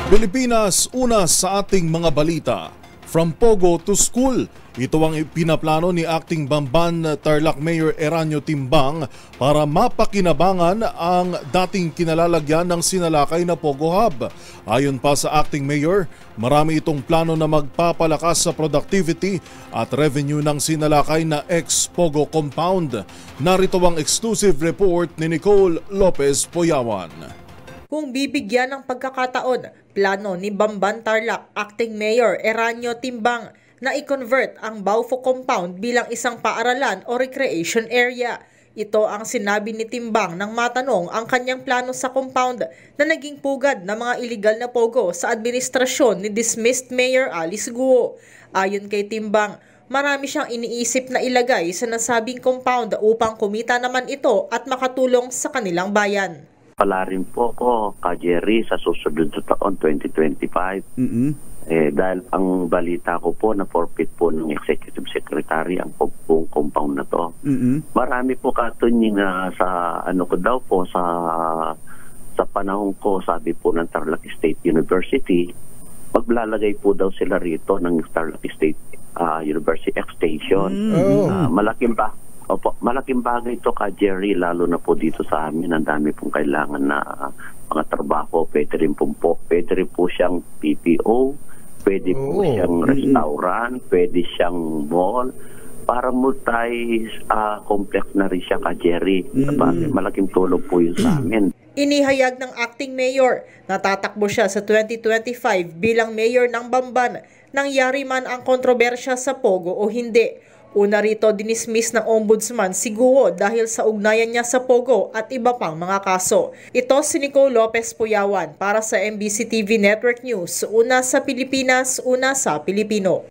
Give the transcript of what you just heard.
Pilipinas, una sa ating mga balita. From Pogo to School. Ito ang pinaplano ni Acting Bamban Tarlac Mayor Eranio Timbang para mapakinabangan ang dating kinalalagyan ng sinalakay na Pogo Hub. Ayon pa sa Acting Mayor, marami itong plano na magpapalakas sa productivity at revenue ng sinalakay na ex-Pogo compound. Narito ang exclusive report ni Nicole Lopez Poyawan. Kung bibigyan ng pagkakataon, plano ni Bamban Tarlac Acting Mayor Eranio Timbang na i-convert ang Baufo Compound bilang isang paaralan o recreation area. Ito ang sinabi ni Timbang nang matanong ang kanyang plano sa compound na naging pugad ng mga iligal na pogo sa administrasyon ni dismissed Mayor Alice Guo. Ayon kay Timbang, marami siyang iniisip na ilagay sa nasabing compound upang kumita naman ito at makatulong sa kanilang bayan. Pala rin po ko, Jerry, sa susunod na taon, 2025. Dahil ang balita ko po na forfeit po ng Executive Secretary ang buong compound na to. Marami po katunying sa ano ko daw po, sa panahon ko, sabi po ng Tarlac State University, maglalagay po daw sila rito ng Tarlac State University Extension. Malaking bagay ito ka Jerry, lalo na po dito sa amin. Ang dami pong kailangan na mga trabaho. Pwede rin po siyang PPO, pwede po siyang restaurant, pwede siyang mall. Para multi-complex na rin siya ka Jerry. Malaking tulong po yun sa amin. Inihayag ng Acting Mayor na tatakbo siya sa 2025 bilang Mayor ng Bamban nangyari man ang kontrobersya sa Pogo o hindi. Una rito, dinismiss ng Ombudsman si Guo dahil sa ugnayan niya sa Pogo at iba pang mga kaso. Ito si Nicole Lopez Poyawan para sa MBC TV Network News. Una sa Pilipinas, una sa Pilipino.